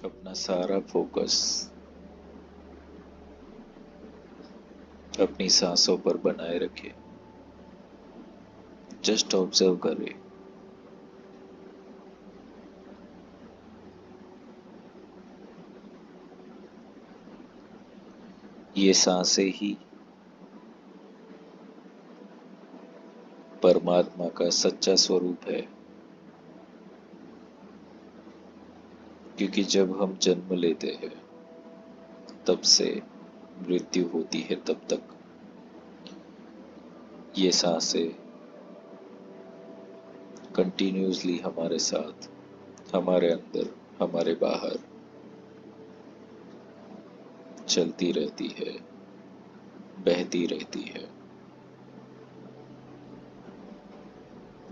अपना सारा फोकस अपनी सांसों पर बनाए रखें। जस्ट ऑब्जर्व करें। ये सांसें ही परमात्मा का सच्चा स्वरूप है। क्योंकि जब हम जन्म लेते हैं तब से मृत्यु होती है तब तक ये सांसें कंटिन्यूसली हमारे साथ, हमारे अंदर, हमारे बाहर चलती रहती है, बहती रहती है।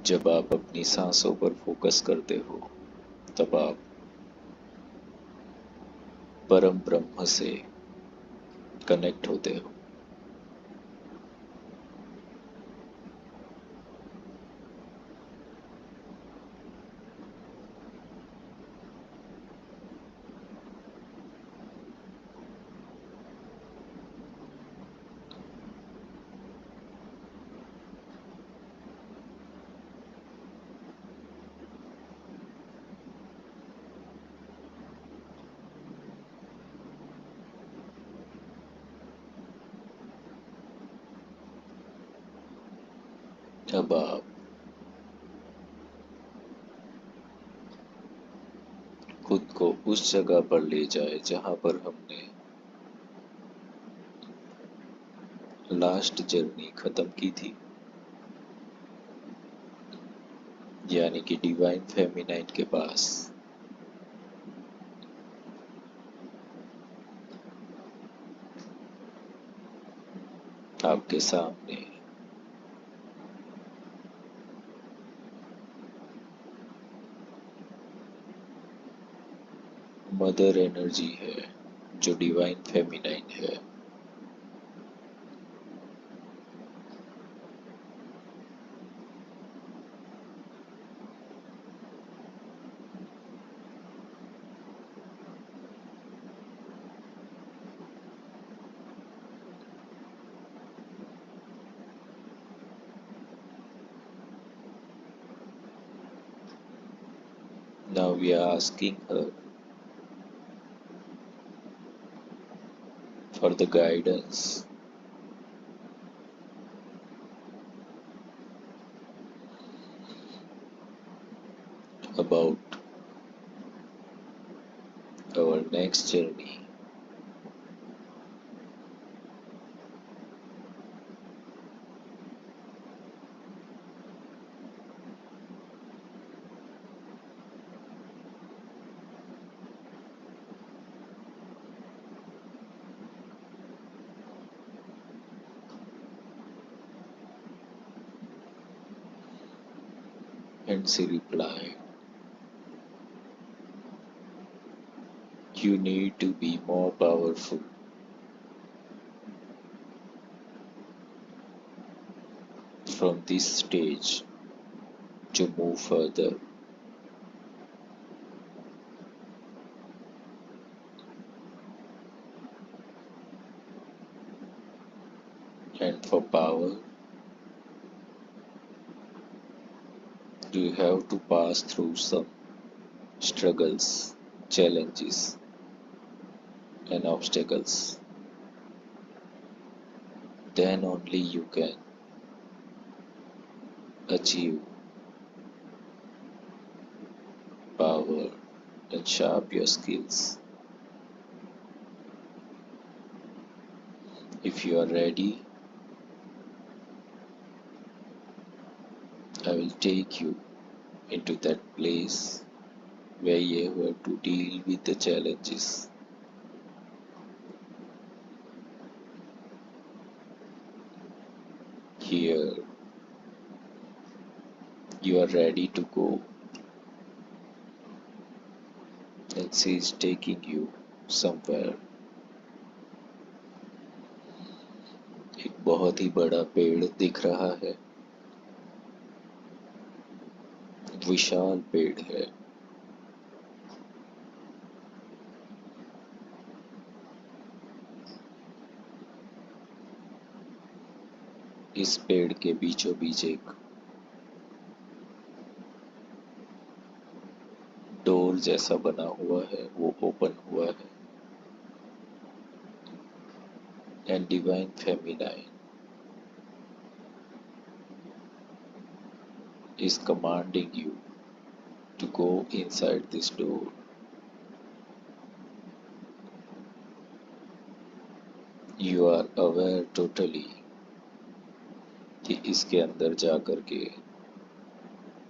जब आप अपनी सांसों पर फोकस करते हो तब आप परम ब्रह्म से कनेक्ट होते हो। अब आप खुद को उस जगह पर ले जाए जहां पर हमने लास्ट जर्नी खत्म की थी, यानी कि डिवाइन फेमिनाइन के पास। आपके सामने मदर एनर्जी है जो डिवाइन फेमिनाइन है। Now we are asking her for the guidance about our next journey. And she replied, you need to be more powerful from this stage to move further. And for power, you have to pass through some struggles, challenges, and obstacles. Then only you can achieve power and sharp your skills. If you are ready, I will take you into that place where you have to deal with the challenges. Here, you are ready to go, and she is taking you somewhere. एक बहुत ही बड़ा पेड़ दिख रहा है, विशाल पेड़ है। इस पेड़ के बीचों बीच एक डोर जैसा बना हुआ है, वो ओपन हुआ है। And divine feminine is commanding you to go inside this door. You are aware totally कि इसके अंदर जाकर के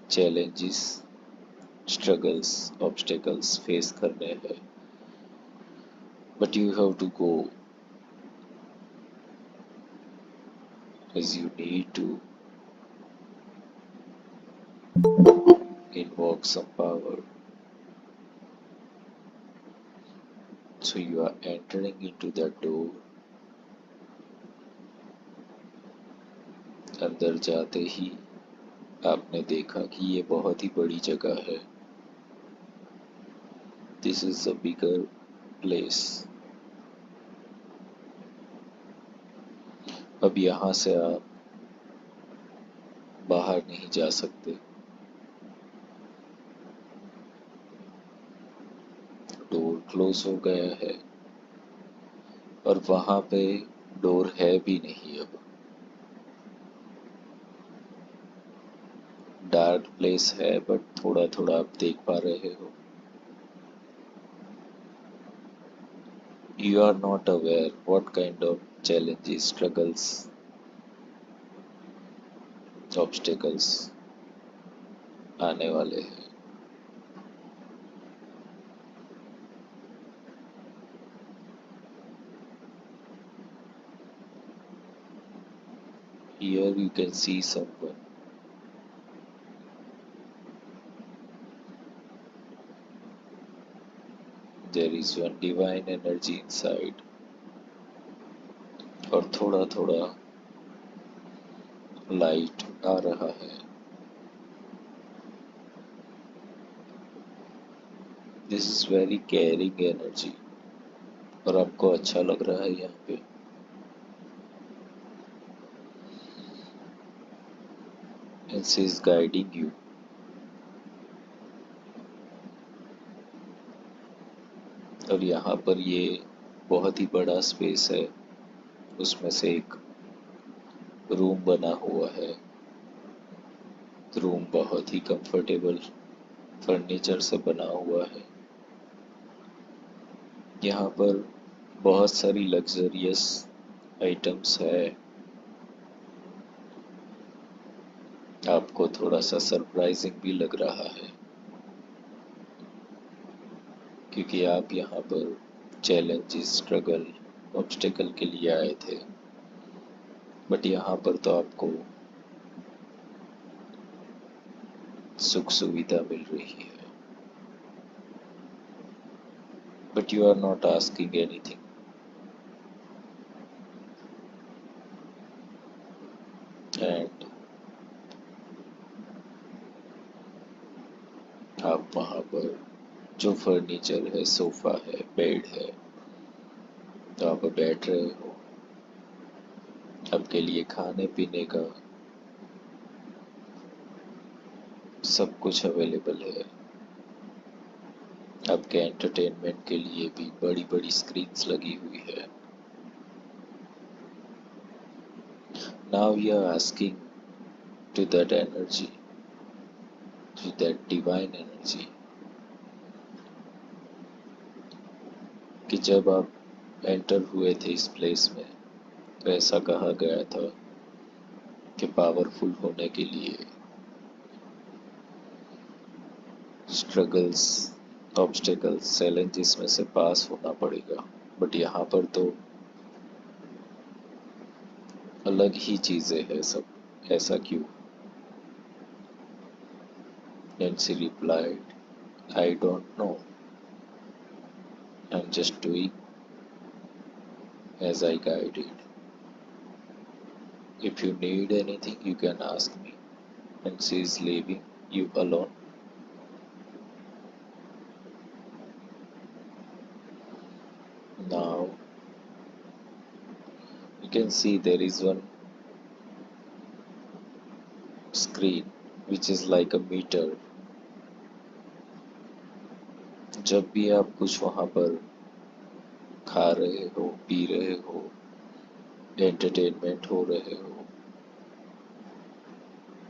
चैलेंजेस, स्ट्रगल्स, ऑब्स्टेकल्स फेस करने हैं, but you have to go as you need to invoke some power. So you are entering into that door. अंदर जाते ही आपने देखा कि ये बहुत ही बड़ी जगह है। This is a bigger place. अब यहाँ से आप बाहर नहीं जा सकते। डोर क्लोज हो गया है और वहां पे डोर है भी नहीं अब। डार्क प्लेस है बट थोड़ा थोड़ा आप देख पा रहे हो। You are not aware what kind of challenges, struggles, obstacles आने वाले हैं। Here you can see someone. There is one divine energy inside. और थोड़ा थोड़ा लाइट आ रहा है। This is very caring energy और आपको अच्छा लग रहा है यहाँ पे। And she is guiding you. और यहाँ पर ये बहुत ही बड़ा स्पेस है, उसमें से एक रूम बना हुआ है। रूम बहुत ही कंफर्टेबल फर्नीचर से बना हुआ है। यहाँ पर बहुत सारी लग्जरियस आइटम्स है। आपको थोड़ा सा सरप्राइजिंग भी लग रहा है क्योंकि आप यहाँ पर चैलेंजेस, स्ट्रगल, ऑब्स्टेकल के लिए आए थे, बट यहाँ पर तो आपको सुख सुविधा मिल रही है। But you are not asking anything. And आप वहाँ पर जो फर्नीचर है, सोफा है, बेड है, तो आप बैठ रहे हो। आपके लिए खाने पीने का सब कुछ अवेलेबल है। आपके एंटरटेनमेंट के लिए भी बड़ी बड़ी स्क्रीन्स लगी हुई है। Now you are asking to that energy, to that divine energy, कि जब आप एंटर हुए थे इस प्लेस में तो ऐसा कहा गया था कि पावरफुल होने के लिए स्ट्रगल्स, ऑब्स्टेकल्स, चैलेंजेस में से पास होना पड़ेगा। बट यहाँ पर तो अलग ही चीजें हैं सब। ऐसा क्यों? Nancy replied, I don't know. I'm just doing as I guided. If you need anything, you can ask me. And she is leaving you alone. Now, you can see there is one screen which is like a meter. जब भी आप कुछ वहां पर खा रहे हो, P रहे हो, एंटरटेनमेंट हो रहे हो,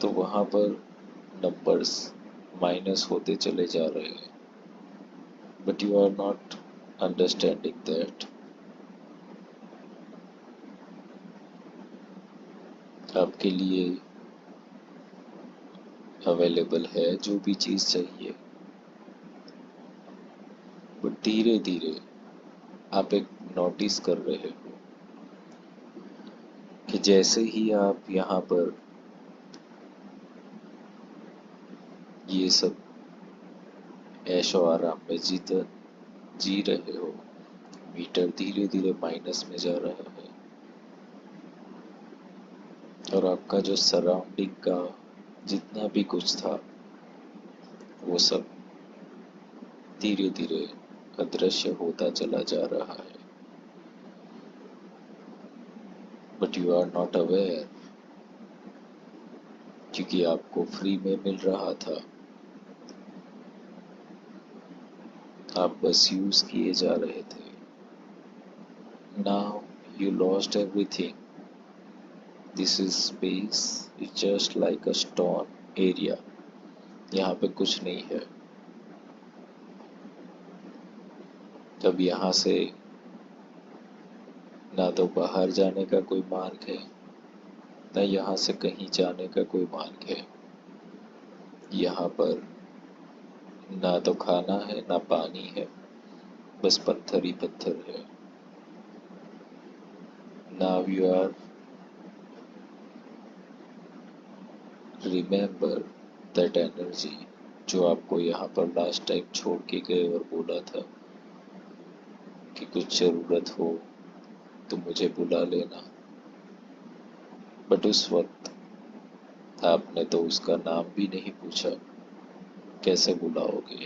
तो वहां पर नंबर्स माइनस होते चले जा रहे हैं, but you are not understanding that. आपके लिए अवेलेबल है जो भी चीज चाहिए, बट धीरे धीरे आप एक नोटिस कर रहे हो कि जैसे ही आप यहाँ पर ये सब ऐशो आराम में जी रहे हो, मीटर धीरे धीरे माइनस में जा रहा है और आपका जो सराउंडिंग का जितना भी कुछ था वो सब धीरे धीरे अदृश्य होता चला जा रहा है, but you are not aware, क्योंकि आपको फ्री में मिल रहा था, आप बस यूज किए जा रहे थे। Now you lost everything. This is space is just like a stone area. यहाँ पे कुछ नहीं है। तब यहाँ से ना तो बाहर जाने का कोई मार्ग है, ना यहाँ से कहीं जाने का कोई मार्ग है। यहाँ पर ना तो खाना है ना पानी है, बस पत्थर ही पत्थर है। Now you are remember that energy जो आपको यहाँ पर लास्ट टाइम छोड़ के गए और बोला था कि कुछ जरूरत हो तो मुझे बुला लेना, बट उस वक्त आपने तो उसका नाम भी नहीं पूछा। कैसे बुलाओगे?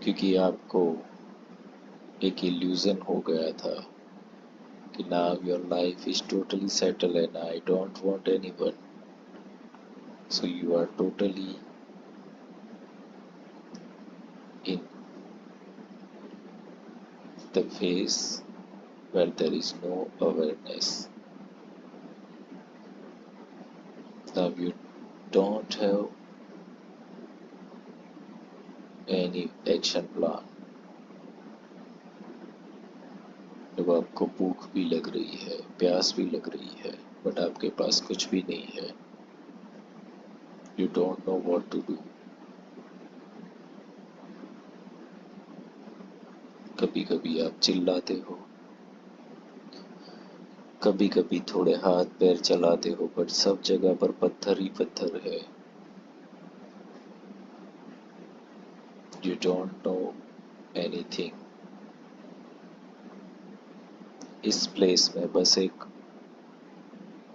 क्योंकि आपको एक इल्यूजन हो गया था कि now your life is totally settle and I don't want anyone, so you are totally in the phase where there is no awareness. Now you don't have any action plan. जब आपको भूख भी लग रही है, प्यास भी लग रही है, बट आपके पास कुछ भी नहीं है, you don't know what to do. कभी कभी आप चिल्लाते हो, कभी कभी थोड़े हाथ पैर चलाते हो, बट सब जगह पर पत्थर ही पत्थर है। You don't know anything. इस प्लेस में बस एक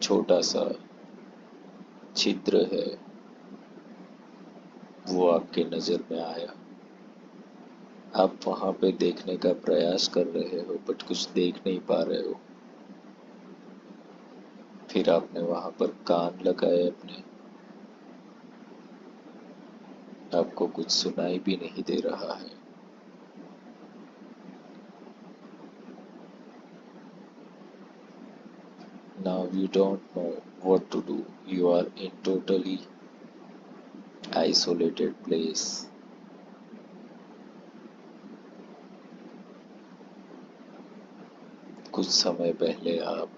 छोटा सा छिद्र है, वो आपके नजर में आया। आप वहां पे देखने का प्रयास कर रहे हो, बट कुछ देख नहीं पा रहे हो। फिर आपने वहां पर कान लगाए अपने, आपको कुछ सुनाई भी नहीं दे रहा है। Now you don't know what to do. You are in totally isolated place. कुछ समय पहले आप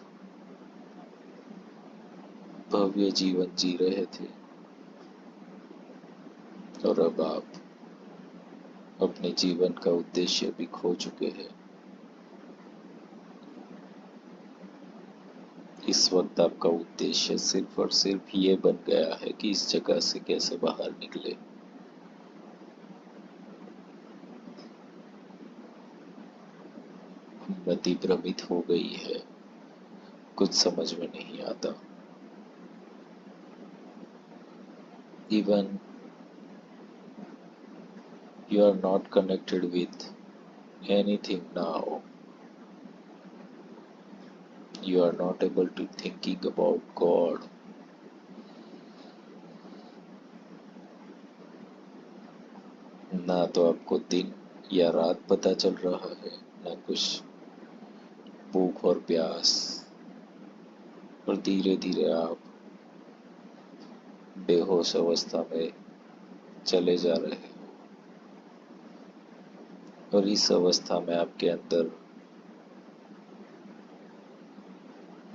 भव्य जीवन जी रहे थे और अब आप अपने जीवन का उद्देश्य भी खो चुके हैं। इस वक्त आपका उद्देश्य सिर्फ और सिर्फ ये बन गया है कि इस जगह से कैसे बाहर निकले। मति भ्रमित हो गई है, कुछ समझ में नहीं आता। Even you are not connected with anything now. You are not able to thinking about God. ना तो आपको दिन या रात पता चल रहा है, ना कुछ भूख और प्यास, और धीरे धीरे आप बेहोश अवस्था में चले जा रहे हो। और इस अवस्था में आपके अंदर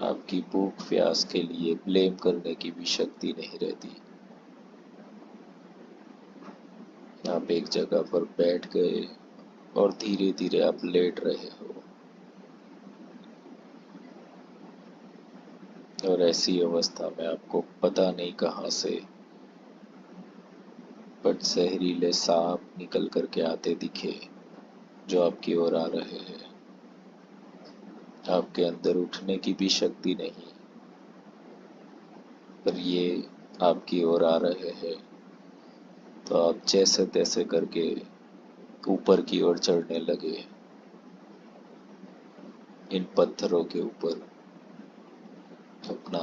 आपकी भूख प्यास के लिए ब्लेम करने की भी शक्ति नहीं रहती। आप एक जगह पर बैठ गए और धीरे धीरे आप लेट रहे हो। और ऐसी अवस्था में आपको पता नहीं कहाँ से बट जहरीले सांप निकल करके आते दिखे, जो आपकी ओर आ रहे हैं। आपके अंदर उठने की भी शक्ति नहीं, पर ये आपकी ओर आ रहे हैं, तो आप जैसे तैसे करके ऊपर की ओर चढ़ने लगे, इन पत्थरों के ऊपर अपना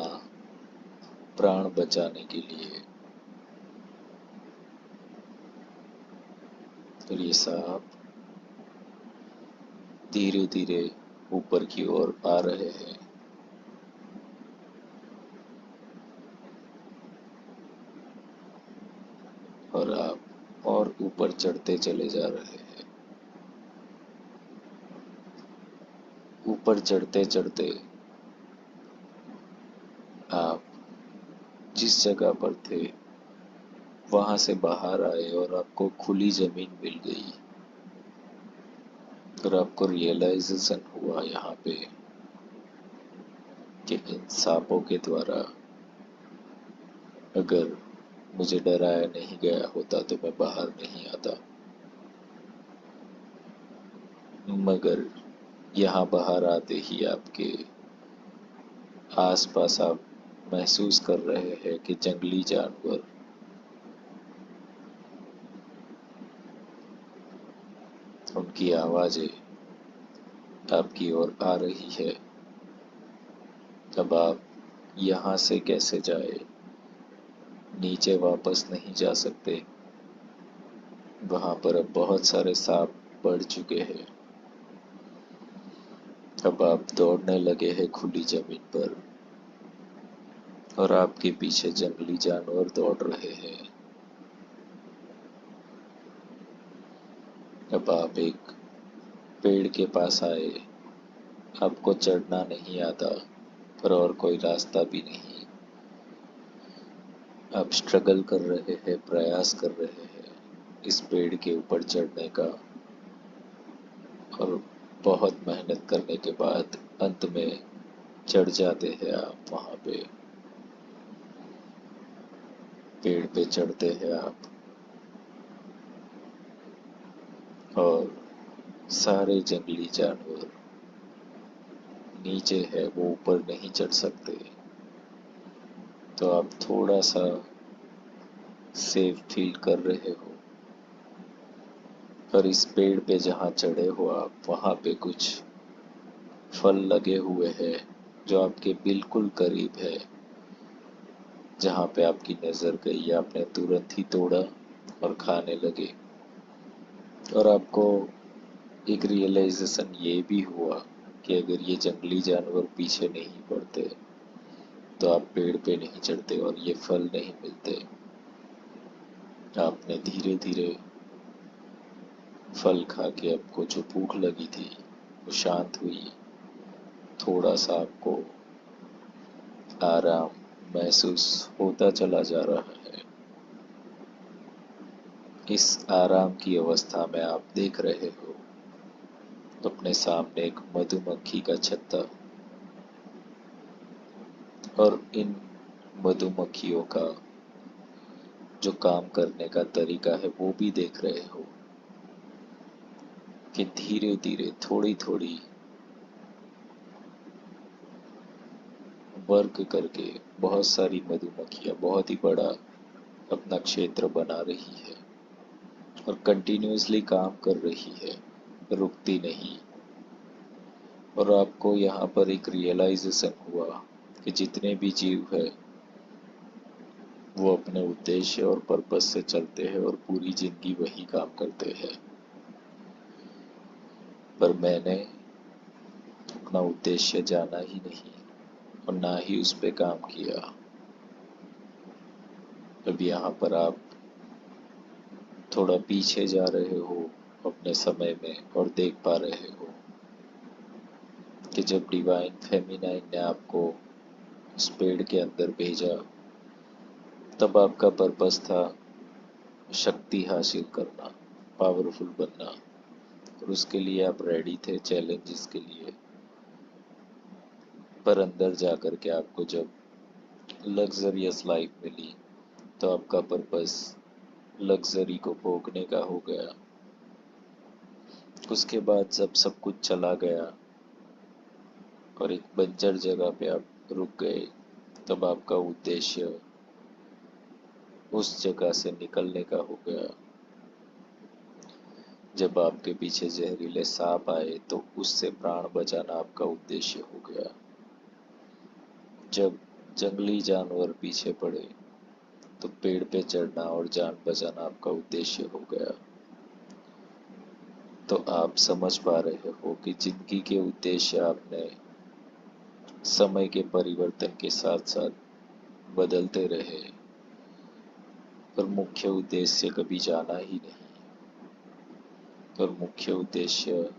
प्राण बचाने के लिए। तो ये सांप धीरे धीरे ऊपर की ओर आ रहे हैं। और आप और ऊपर चढ़ते चले जा रहे हैं। ऊपर चढ़ते चढ़ते आप जिस जगह पर थे वहां से बाहर आए और आपको खुली जमीन मिल गई। और आपको रियलाइजेशन हुआ यहाँ पे कि इन सांपों के द्वारा अगर मुझे डराया नहीं गया होता तो मैं बाहर नहीं आता। मगर यहाँ बाहर आते ही आपके आसपास आप महसूस कर रहे हैं कि जंगली जानवर उनकी आवाजें आपकी ओर आ रही है। अब आप यहाँ से कैसे जाए? नीचे वापस नहीं जा सकते। वहां पर अब बहुत सारे सांप बढ़ चुके हैं। अब आप दौड़ने लगे हैं खुली जमीन पर और आपके पीछे जंगली जानवर दौड़ रहे हैं। अब आप एक पेड़ के पास आए। आपको चढ़ना नहीं आता, पर और कोई रास्ता भी नहीं। आप स्ट्रगल कर रहे हैं, प्रयास कर रहे हैं इस पेड़ के ऊपर चढ़ने का। और बहुत मेहनत करने के बाद अंत में चढ़ जाते हैं आप वहां पे। पेड़ पे चढ़ते हैं आप और सारे जंगली जानवर नीचे है, वो ऊपर नहीं चढ़ सकते। तो आप थोड़ा सा सेफ फील कर रहे हो। और इस पेड़ पे जहाँ चढ़े हो आप, वहाँ पे कुछ फल लगे हुए हैं जो आपके बिल्कुल करीब है। जहाँ पे आपकी नज़र गई, आपने तुरंत ही तोड़ा और खाने लगे। और आपको एक रियलाइजेशन ये भी हुआ कि अगर ये जंगली जानवर पीछे नहीं पड़ते तो आप पेड़ पे नहीं चढ़ते और ये फल नहीं मिलते। आपने धीरे धीरे फल खा के आपको जो भूख लगी थी वो शांत हुई। थोड़ा सा आपको आराम महसूस होता चला जा रहा है। इस आराम की अवस्था में आप देख रहे हो अपने सामने एक मधुमक्खी का छत्ता और इन मधुमक्खियों का जो काम करने का तरीका है वो भी देख रहे हो कि धीरे धीरे थोड़ी थोड़ी वर्क करके बहुत सारी मधुमक्खियां बहुत ही बड़ा अपना क्षेत्र बना रही है और कंटिन्यूअसली काम कर रही है, रुकती नहीं। और आपको यहाँ पर एक रियलाइजेशन हुआ कि जितने भी जीव है वो अपने उद्देश्य और पर्पस से चलते हैं और पूरी जिंदगी वही काम करते हैं, पर मैंने अपना उद्देश्य जाना ही नहीं और ना ही उस पे काम किया। अब यहाँ पर आप थोड़ा पीछे जा रहे हो अपने समय में और देख पा रहे हो कि जब डिवाइन फेमिनाइन ने आपको उस पेड़ के अंदर भेजा तब आपका पर्पस था शक्ति हासिल करना, पावरफुल बनना, और उसके लिए आप रेडी थे चैलेंजेस के लिए। पर अंदर जाकर के आपको जब लग्जरियस लाइफ मिली तो आपका पर्पस लग्जरी को भोगने का हो गया। उसके बाद जब सब कुछ चला गया और एक बंजर जगह पे आप रुक गए तब आपका उद्देश्य उस जगह से निकलने का हो गया। जब आपके पीछे जहरीले सांप आए तो उससे प्राण बचाना आपका उद्देश्य हो गया। जब जंगली जानवर पीछे पड़े तो पेड़ पे चढ़ना और जान बचाना आपका उद्देश्य हो गया। तो आप समझ पा रहे हो कि जिंदगी के उद्देश्य आपने समय के परिवर्तन के साथ साथ बदलते रहे, पर मुख्य उद्देश्य कभी जाना ही नहीं। और मुख्य उद्देश्य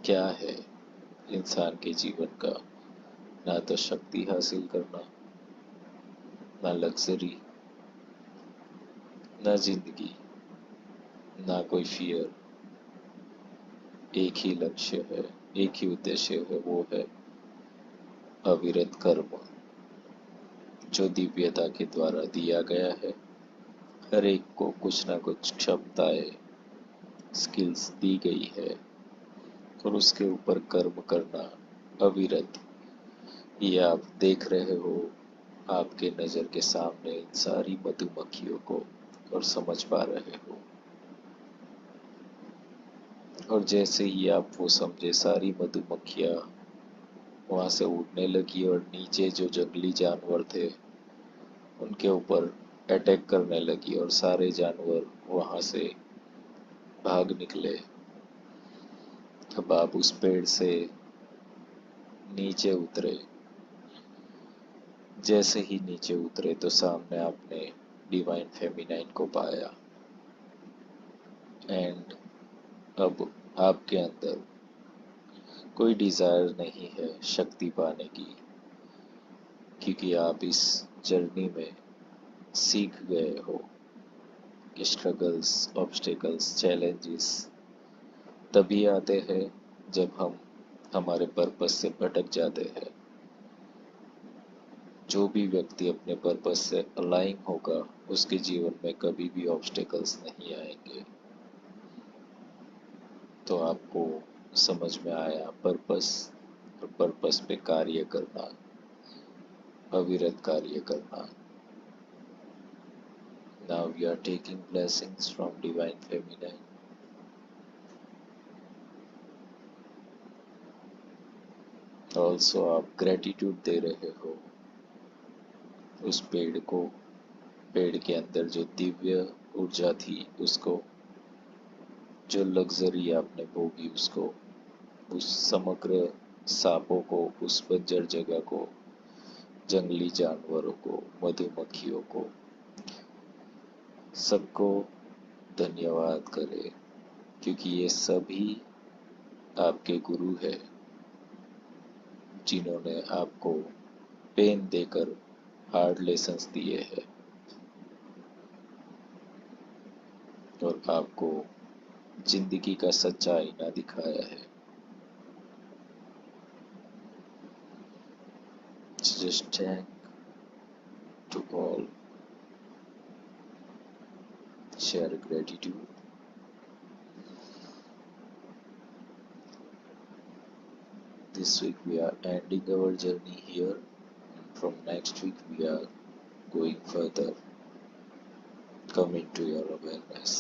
क्या है इंसान के जीवन का? ना तो शक्ति हासिल करना, ना लग्जरी, ना जिंदगी, ना कोई फियर। एक ही लक्ष्य है, एक ही उद्देश्य है, वो है अविरत कर्म, जो दिव्यता के द्वारा दिया गया है। हर एक को कुछ ना कुछ क्षमताएं, स्किल्स दी गई है और उसके ऊपर कर्म करना अविरत। ये आप देख रहे हो आपके नज़र के सामने इन सारी मधुमक्खियों को और समझ पा रहे हो। और जैसे ही आप वो समझे, सारी मधुमक्खियाँ वहाँ से उड़ने लगी और नीचे जो जंगली जानवर थे उनके ऊपर अटैक करने लगी और सारे जानवर वहाँ से भाग निकले। अब आप उस पेड़ से नीचे उतरे। जैसे ही नीचे उतरे तो सामने आपने डिवाइन फेमिनाइन को पाया। एंड अब आपके अंदर कोई डिजायर नहीं है शक्ति पाने की, क्योंकि आप इस जर्नी में सीख गए हो कि स्ट्रगल्स, ऑब्स्टेकल्स, चैलेंजेस तभी आते हैं जब हम हमारे पर्पस से भटक जाते हैं। जो भी व्यक्ति अपने पर्पस से अलाइन होगा उसके जीवन में कभी भी ऑब्स्टेकल्स नहीं आएंगे। तो आपको समझ में आया पर्पस, और पर्पस पे कार्य करना, अविरत कार्य करना। Now we are taking blessings from divine feminine. Also आप ग्रेटिट्यूड दे रहे हो उस पेड़ को, पेड़ के अंदर जो दिव्य ऊर्जा थी उसको, जो लग्जरी आपने भोगी उसको, उस समग्र सांपों को, उस बंजर जगह को, जंगली जानवरों को, मधुमक्खियों को, सबको धन्यवाद करें, क्योंकि ये सभी आपके गुरु है जिन्होंने आपको पेन देकर हार्ड लेसन्स दिए हैं और आपको जिंदगी का सच्चा आईना दिखाया है। Just thank to all, share gratitude. This week we are ending our journey here. From next week we are going further. Come into your awareness.